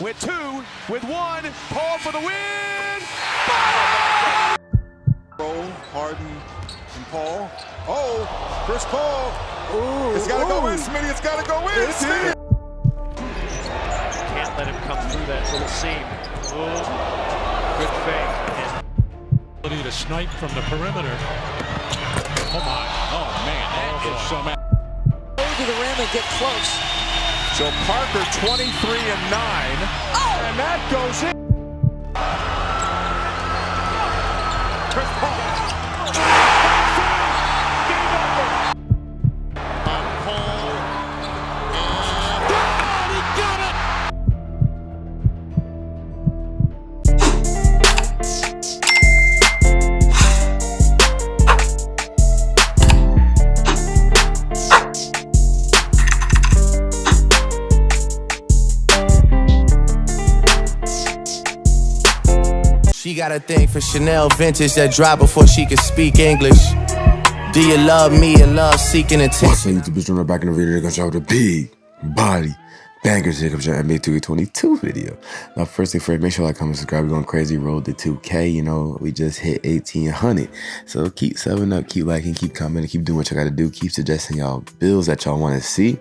with 2, with 1, Paul for the win! Roll, Harden, and Paul. Oh, Chris Paul. Ooh, it's got to go in, Smitty. It's got to go in, Smitty. Can't let him come through that little seam. Ooh, good fake. Ability to snipe from the perimeter. Oh my! Oh man, that is some. Go to the rim and get close. So Parker 23 and 9, and that goes in. Chris Paul. Game over. Paul. And he got it. She got a thing for Chanel vintage that dropped before she could speak English. Do you love me and love seeking attention? What's up, YouTube? It's back in the video. They're gonna show the big body bangers here comes your NBA 2K22 video. Now, first thing first, make sure you like, comment, subscribe. We're going crazy. Road to 2K. You know, we just hit 1,800. So keep subbing up, keep liking, keep commenting, keep doing what you gotta do. Keep suggesting y'all builds that y'all want to see.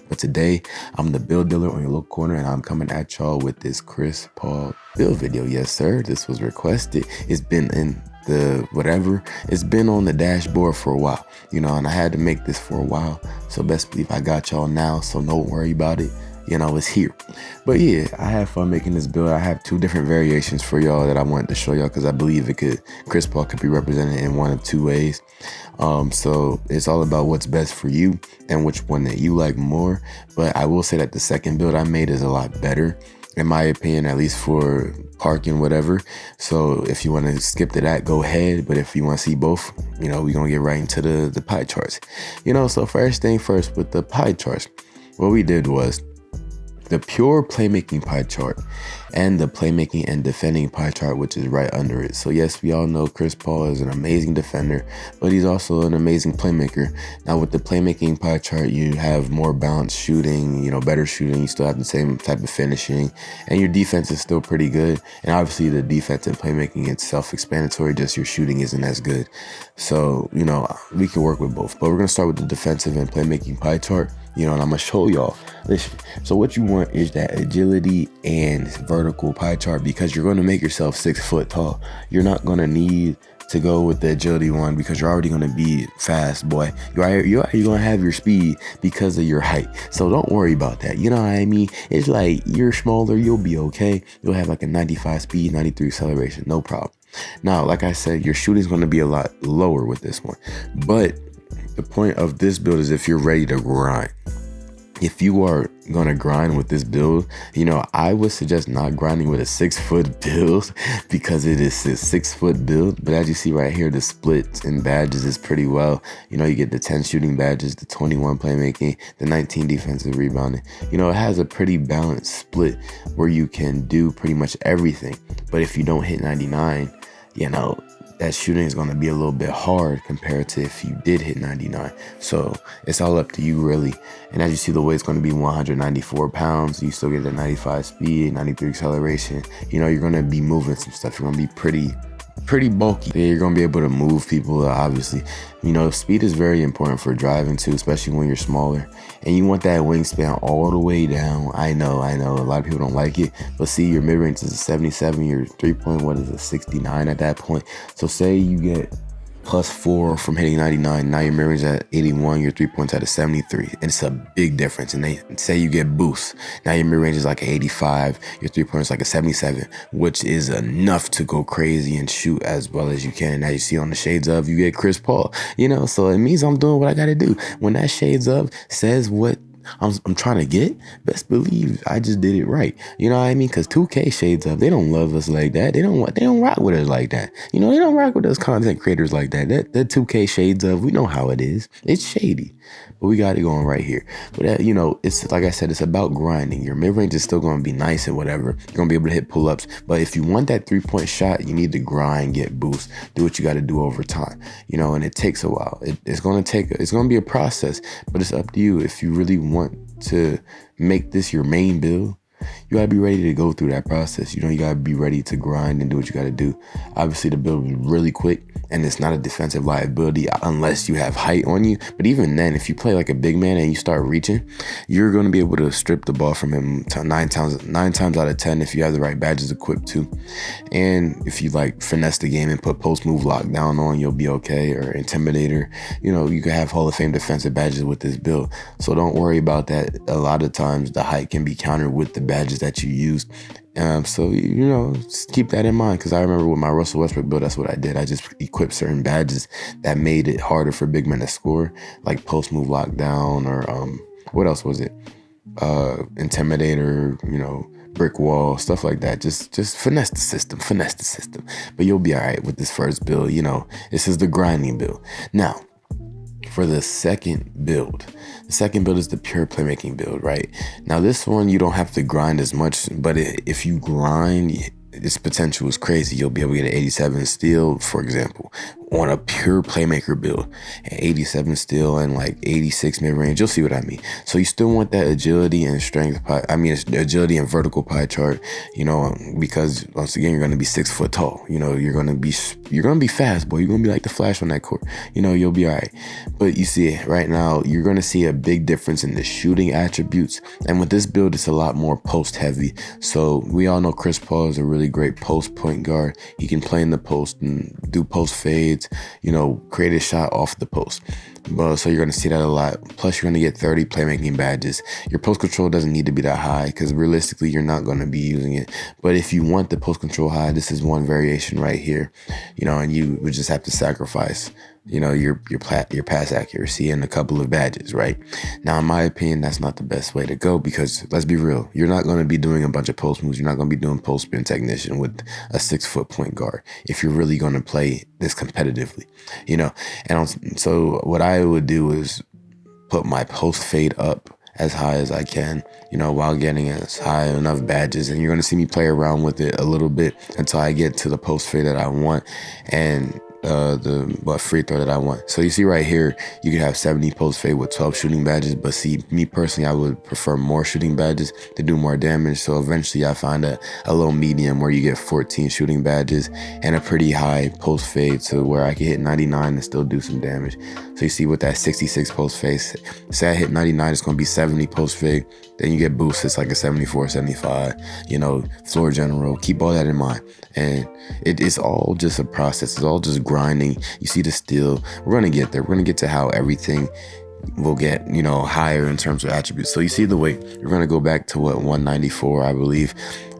But today, I'm the build dealer on your local corner, and I'm coming at y'all with this Chris Paul build video. Yes, sir. This was requested. It's been in the whatever, it's been on the dashboard for a while, you know, and I had to make this for a while. So best believe I got y'all now, so don't worry about it. You know, it's here. But yeah, I had fun making this build. I have 2 different variations for y'all that I wanted to show y'all because I believe Chris Paul could be represented in one of 2 ways. So it's all about what's best for you and which one that you like more. But I will say that the second build I made is a lot better, in my opinion, at least for parking, whatever. So if you want to skip to that, go ahead. But if you want to see both, you know, we're going to get right into the pie charts. You know, so first thing first with the pie charts, what we did was the pure playmaking pie chart and the playmaking and defending pie chart, which is right under it. So yes, we all know Chris Paul is an amazing defender, but he's also an amazing playmaker. Now with the playmaking pie chart, you have more balanced shooting, you know, better shooting. You still have the same type of finishing, and your defense is still pretty good. And obviously the defense and playmaking, it's self-explanatory, just your shooting isn't as good. So, you know, we can work with both, but we're gonna start with the defensive and playmaking pie chart. You know, and I'm gonna show y'all. Listen, so what you want is that agility and vertical pie chart, because you're gonna make yourself 6 foot tall. You're not gonna need to go with the agility one because you're already gonna be fast, boy. You're gonna have your speed because of your height. So don't worry about that. You know what I mean? It's like you're smaller, you'll be okay. You'll have like a 95 speed, 93 acceleration, no problem. Now, like I said, your shooting's gonna be a lot lower with this one, but the point of this build is if you're ready to grind. If you are gonna grind with this build, you know, I would suggest not grinding with a 6 foot build because it is a 6 foot build. But as you see right here, the splits and badges is pretty well. You know, you get the 10 shooting badges, the 21 playmaking, the 19 defensive rebounding. You know, it has a pretty balanced split where you can do pretty much everything. But if you don't hit 99, you know, that shooting is going to be a little bit hard compared to if you did hit 99. So it's all up to you, really. And as you see, the weight's going to be 194 pounds. You still get the 95 speed, 93 acceleration. You know, you're going to be moving some stuff. You're going to be pretty bulky. Yeah, you're gonna be able to move people, obviously. You know, speed is very important for driving too, especially when you're smaller. And you want that wingspan all the way down. I know, a lot of people don't like it, but see, your mid-range is a 77, your 3-point, what is it, 69 at that point. So say you get +4 from hitting 99, now your mid-range at 81, your 3-points at a 73, and it's a big difference. And they say you get boost, now your mid-range is like 85, your 3-points like a 77, which is enough to go crazy and shoot as well as you can. And as you see on the shades of, you get Chris Paul, you know, so it means I'm doing what I gotta do. When that shades of says what I'm trying to get, best believe I just did it right. You know what I mean? Because 2K shades up, they don't love us like that. They don't rock with us like that. You know, they don't rock with us content creators like that. That 2K shades of, we know how it is. It's shady, but we got it going right here. But that, you know, it's like I said, it's about grinding. Your mid-range is still going to be nice and whatever. You're going to be able to hit pull-ups. But if you want that 3-point shot, you need to grind, get boost, do what you got to do over time. You know, and it takes a while. It's going to be a process, but it's up to you. If you really want to make this your main build, you gotta be ready to go through that process. You know, you gotta be ready to grind and do what you gotta do. Obviously, the build was really quick, and it's not a defensive liability unless you have height on you. But even then, if you play like a big man and you start reaching, you're gonna be able to strip the ball from him 9 times out of 10 if you have the right badges equipped too. And if you like finesse the game and put post move lockdown on, you'll be okay. Or intimidator, you know, you can have Hall of Fame defensive badges with this build. So don't worry about that. A lot of times the height can be countered with the badges that you use. So, you know, just keep that in mind, because I remember with my Russell Westbrook build, that's what I did. I just equipped certain badges that made it harder for big men to score, like post move lockdown, or what else was it? Intimidator, you know, brick wall, stuff like that. Just finesse the system. But you'll be all right with this first build. You know, this is the grinding build. Now, for the second build is the pure playmaking build, right? Now this one, you don't have to grind as much, but if you grind, its potential is crazy. You'll be able to get an 87 steal, for example, on a pure playmaker build, an 87 steal and like 86 mid-range. You'll see what I mean. So you still want that agility and strength agility and vertical pie chart, you know, because once again, you're going to be 6 foot tall. You know, you're going to be fast, boy. You're going to be like the Flash on that court. You know, you'll be all right. But you see right now, you're going to see a big difference in the shooting attributes. And with this build, it's a lot more post heavy. So we all know Chris Paul is a really great post point guard. He can play in the post and do post fades, you know, create a shot off the post. But so you're going to see that a lot. Plus, you're going to get 30 playmaking badges. Your post control doesn't need to be that high, because realistically, you're not going to be using it. But if you want the post control high, this is one variation right here, you know, and you would just have to sacrifice, you know, your pass accuracy and a couple of badges, right? Now, in my opinion, that's not the best way to go, because let's be real, you're not going to be doing a bunch of post moves. You're not going to be doing post spin technician with a 6 foot point guard if you're really going to play this competitively, you know. And so what I would do is put my post fade up as high as I can, you know, while getting as high enough badges. And you're going to see me play around with it a little bit until I get to the post fade that I want, and the free throw that I want. So you see right here, you could have 70 post fade with 12 shooting badges, but see, me personally, I would prefer more shooting badges to do more damage. So eventually I find a low medium where you get 14 shooting badges and a pretty high post fade, to where I can hit 99 and still do some damage. So you see, with that 66 post fade, say I hit 99, it's going to be 70 post fade. Then you get boosts, it's like a 74, 75, you know, floor general. Keep all that in mind. And it's all just a process. It's all just grinding. You see the steal. We're going to get there. We're going to get to how everything will get, you know, higher in terms of attributes. So you see the way you're going to go back to what, 194, I believe,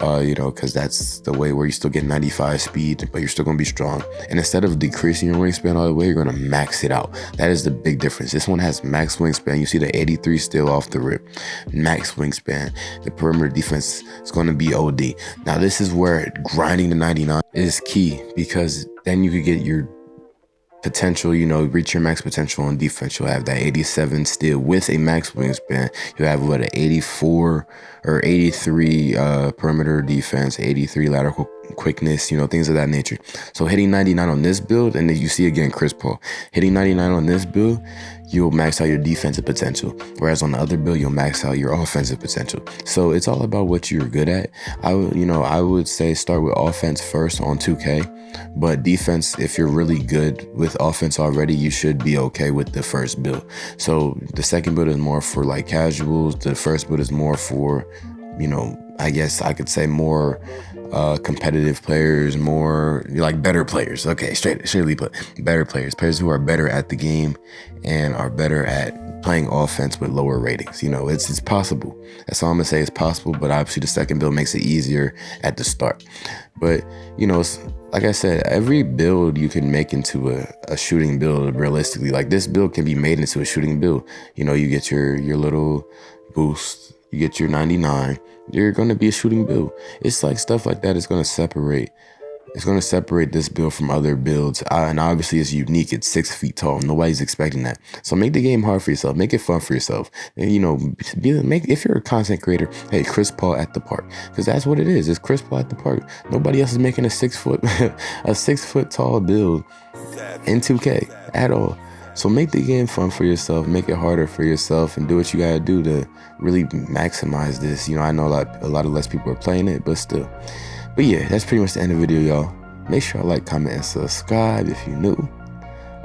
you know, because that's the way where you still get 95 speed, but you're still going to be strong. And instead of decreasing your wingspan all the way, you're going to max it out. That is the big difference. This one has max wingspan. You see the 83 still off the rip. Max wingspan. The perimeter defense is going to be OD. Now, this is where grinding the 99 is key, because then you could get your potential, you know, reach your max potential on defense. You'll have that 87 still with a max wingspan. You'll have what, an 84 or 83 perimeter defense, 83 lateral quickness, you know, things of that nature. So hitting 99 on this build, and then you see again Chris Paul hitting 99 on this build, you'll max out your defensive potential, whereas on the other build, you'll max out your offensive potential. So it's all about what you're good at. I would say start with offense first on 2K, but defense, if you're really good with offense already, you should be okay with the first build. So the second build is more for like casuals. The first build is more for, you know, I guess I could say more competitive players, more like better players. Okay, straightly put, better players who are better at the game and are better at playing offense with lower ratings. You know, it's possible. That's all I'm gonna say. It's possible, but obviously the second build makes it easier at the start. But you know, it's, like I said, every build you can make into a shooting build realistically. Like this build can be made into a shooting build. You know, you get your little boost, you get your 99, you're going to be a shooting build. It's like stuff like that is going to separate. It's going to separate this build from other builds. And obviously it's unique. It's 6 feet tall. Nobody's expecting that. So make the game hard for yourself. Make it fun for yourself. And, you know, if you're a content creator, hey, Chris Paul at the park. Because that's what it is. It's Chris Paul at the park. Nobody else is making a 6 foot tall build in 2K at all. So make the game fun for yourself, make it harder for yourself, and do what you gotta do to really maximize this. You know, I know a lot of less people are playing it, but still. But yeah, that's pretty much the end of the video, y'all. Make sure to like, comment, and subscribe if you're new.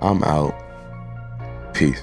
I'm out. Peace.